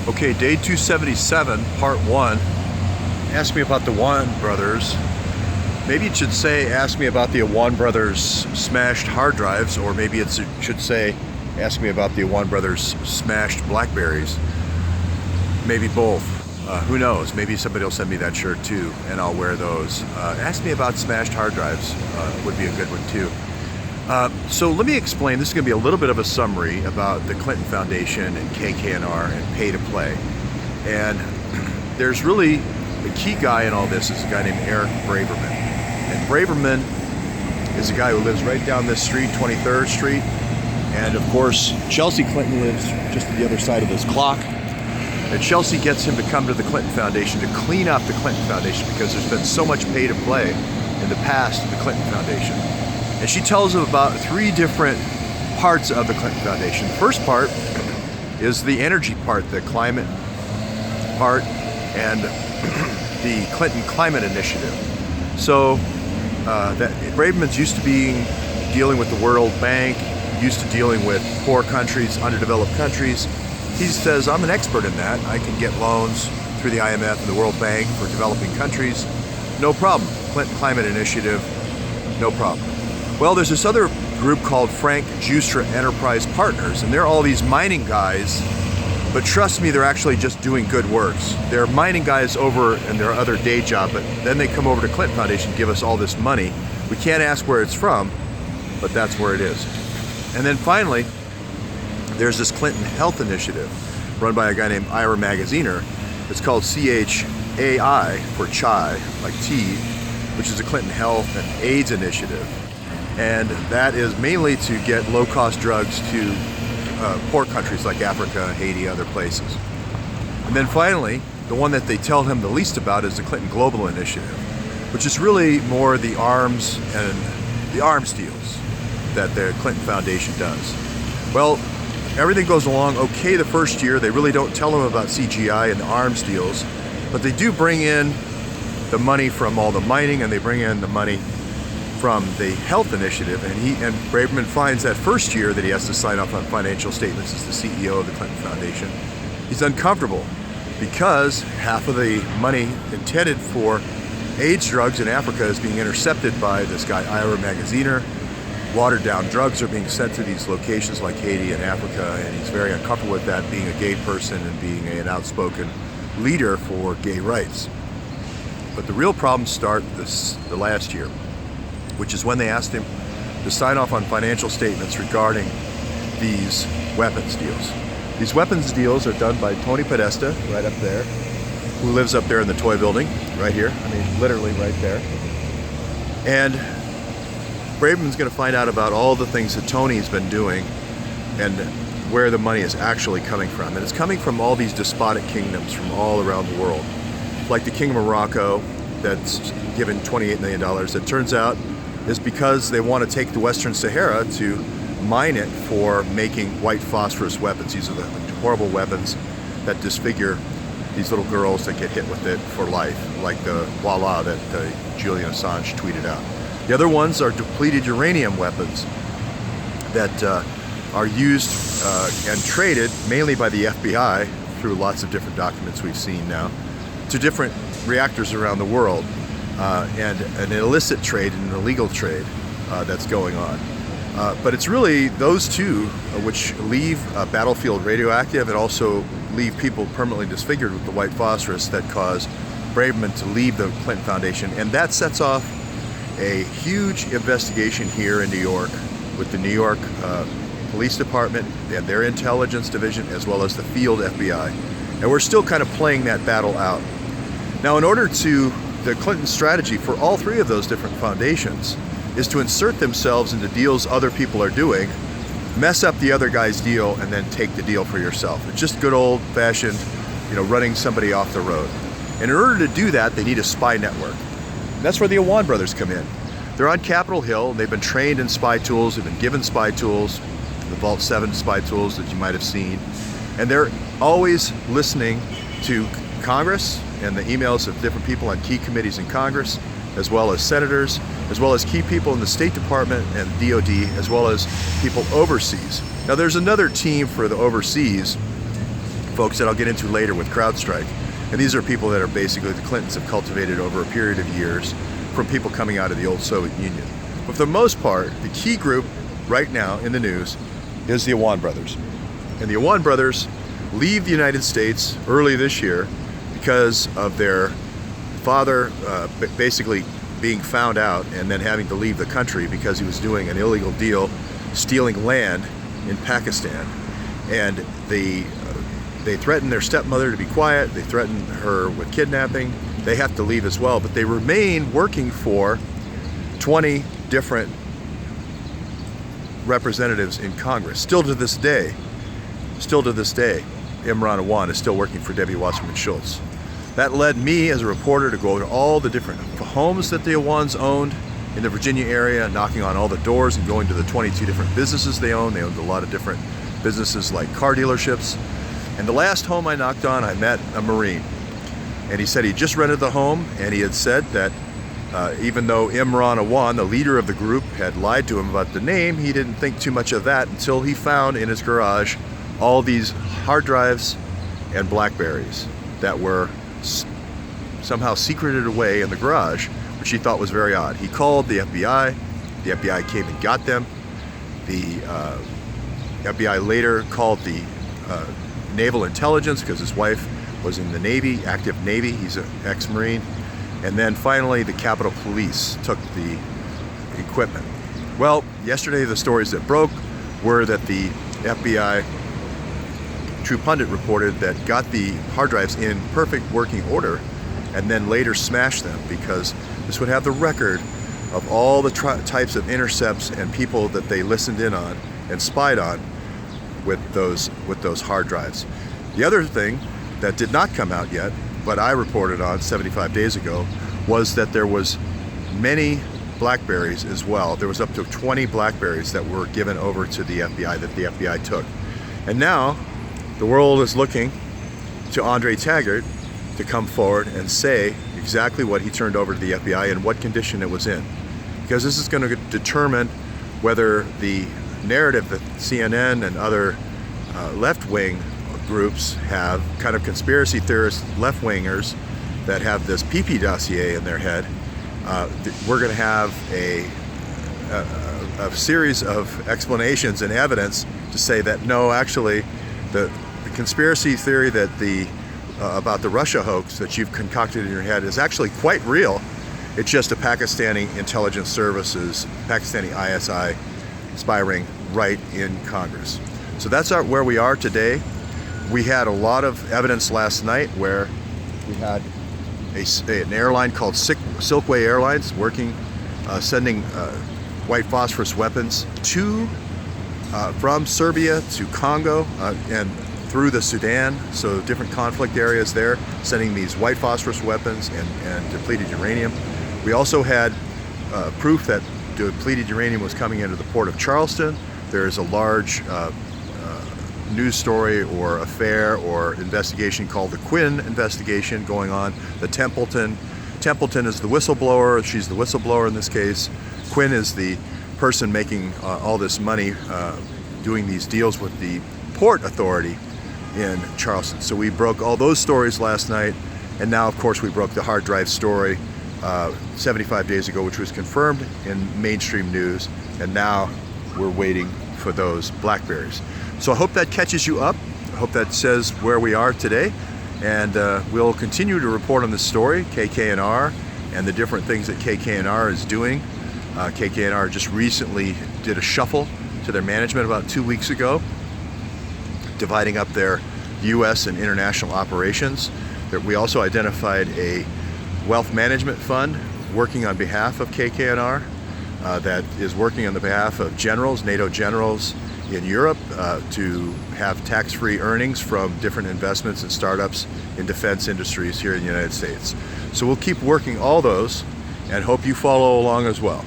Okay, day 277, part 1. Ask me about the Awan brothers. Maybe it should say, ask me about the Awan brothers smashed hard drives, or maybe it should say, ask me about the Awan brothers smashed Blackberries. Maybe both. Who knows? Maybe somebody will send me that shirt too, and I'll wear those. Ask me about smashed hard drives would be a good one too. So let me explain. This is going to be a little bit of a summary about the Clinton Foundation and KKNR and pay to play. And there's really the key guy in all this is a guy named Eric Braverman. And Braverman is a guy who lives right down this street, 23rd Street. And of course, Chelsea Clinton lives just at the other side of this clock. And Chelsea gets him to come to the Clinton Foundation to clean up the Clinton Foundation because there's been so much pay to play in the past in the Clinton Foundation. And she tells him about 3 different parts of the Clinton Foundation. The first part is the energy part, the climate part, and the Clinton Climate Initiative. So that Braverman's used to dealing with the World Bank, used to dealing with poor countries, underdeveloped countries. He says, I'm an expert in that. I can get loans through the IMF and the World Bank for developing countries. No problem. Clinton Climate Initiative, no problem. Well, there's this other group called Frank Justra Enterprise Partners, and they're all these mining guys, but trust me, they're actually just doing good works. They're mining guys over in their other day job, but then they come over to Clinton Foundation, give us all this money. We can't ask where it's from, but that's where it is. And then finally, there's this Clinton Health Initiative run by a guy named Ira Magaziner. It's called CHAI for Chai, like tea, which is a Clinton Health and AIDS Initiative. And that is mainly to get low-cost drugs to poor countries like Africa, Haiti, other places. And then finally, the one that they tell him the least about is the Clinton Global Initiative, which is really more the arms and the arms deals that the Clinton Foundation does. Well, everything goes along okay the first year. They really don't tell him about CGI and the arms deals, but they do bring in the money from all the mining, and they bring in the money from the health initiative, and Braverman finds that first year that he has to sign off on financial statements as the CEO of the Clinton Foundation. He's uncomfortable because half of the money intended for AIDS drugs in Africa is being intercepted by this guy Ira Magaziner. Watered down drugs are being sent to these locations like Haiti and Africa, and he's very uncomfortable with that, being a gay person and being an outspoken leader for gay rights. But the real problems start the last year, which is when they asked him to sign off on financial statements regarding these weapons deals. These weapons deals are done by Tony Podesta, right up there, who lives up there in the toy building, right here. I mean, literally right there. And Braverman's going to find out about all the things that Tony's been doing and where the money is actually coming from. And it's coming from all these despotic kingdoms from all around the world. Like the Kingdom of Morocco, that's given $28 million. It turns out is because they want to take the Western Sahara to mine it for making white phosphorus weapons. These are the horrible weapons that disfigure these little girls that get hit with it for life, like the voila that Julian Assange tweeted out. The other ones are depleted uranium weapons that are used and traded mainly by the FBI through lots of different documents we've seen now to different reactors around the world. And an illicit trade and an illegal trade that's going on. But it's really those two which leave battlefield radioactive and also leave people permanently disfigured with the white phosphorus that cause Braverman to leave the Clinton Foundation. And that sets off a huge investigation here in New York with the New York Police Department and their intelligence division, as well as the field FBI. And we're still kind of playing that battle out. Now, in order to the Clinton strategy for all 3 of those different foundations is to insert themselves into deals other people are doing, mess up the other guy's deal, and then take the deal for yourself. It's just good old-fashioned, running somebody off the road. And in order to do that, they need a spy network. And that's where the Awan brothers come in. They're on Capitol Hill, and they've been trained in spy tools. They've been given spy tools, the Vault 7 spy tools that you might have seen. And they're always listening to Congress and the emails of different people on key committees in Congress, as well as senators, as well as key people in the State Department and DOD, as well as people overseas. Now there's another team for the overseas folks that I'll get into later with CrowdStrike. And these are people that are basically the Clintons have cultivated over a period of years from people coming out of the old Soviet Union. But for the most part, the key group right now in the news is the Awan brothers. And the Awan brothers leave the United States early this year because of their father basically being found out and then having to leave the country because he was doing an illegal deal stealing land in Pakistan. And they threatened their stepmother to be quiet. They threatened her with kidnapping. They have to leave as well, but they remain working for 20 different representatives in Congress. Still to this day, Imran Awan is still working for Debbie Wasserman Schultz. That led me as a reporter to go to all the different homes that the Awans owned in the Virginia area, knocking on all the doors and going to the 22 different businesses they own. They owned a lot of different businesses like car dealerships. And the last home I knocked on, I met a Marine. And he said he just rented the home, and he had said that even though Imran Awan, the leader of the group, had lied to him about the name, he didn't think too much of that until he found in his garage all these hard drives and Blackberries that were somehow secreted away in the garage, which he thought was very odd. He called the FBI. The FBI came and got them. The FBI later called the Naval Intelligence because his wife was in the Navy, active Navy. He's an ex-Marine. And then finally the Capitol Police took the equipment. Well, yesterday the stories that broke were that the FBI True Pundit reported that got the hard drives in perfect working order and then later smashed them because this would have the record of all the types of intercepts and people that they listened in on and spied on with those hard drives. The other thing that did not come out yet, but I reported on 75 days ago, was that there was many Blackberries as well. There was up to 20 Blackberries that were given over to the FBI that the FBI took. And now the world is looking to Andre Taggart to come forward and say exactly what he turned over to the FBI and what condition it was in. Because this is going to determine whether the narrative that CNN and other left-wing groups have, kind of conspiracy theorist left-wingers that have this PP dossier in their head, we're going to have a series of explanations and evidence to say that no, actually, the conspiracy theory that about the Russia hoax that you've concocted in your head is actually quite real. It's just a Pakistani intelligence services, Pakistani ISI spy ring right in Congress. So that's where we are today. We had a lot of evidence last night where we had an airline called Silkway Airlines working, sending white phosphorus weapons from Serbia to Congo and through the Sudan, so different conflict areas there, sending these white phosphorus weapons and depleted uranium. We also had proof that depleted uranium was coming into the port of Charleston. There's a large news story or affair or investigation called the Quinn investigation going on. The Templeton is the whistleblower. She's the whistleblower in this case. Quinn is the person making all this money doing these deals with the Port Authority in Charleston. So we broke all those stories last night, and now of course we broke the hard drive story 75 days ago, which was confirmed in mainstream news, and now we're waiting for those Blackberries. So I hope that catches you up. I hope that says where we are today, and we'll continue to report on this story, KKNR, and the different things that KKNR is doing. KKNR just recently did a shuffle to their management about 2 weeks ago, dividing up their U.S. and international operations. We also identified a wealth management fund working on behalf of KKNR that is working on the behalf of generals, NATO generals in Europe to have tax-free earnings from different investments and startups in defense industries here in the United States. So we'll keep working all those and hope you follow along as well.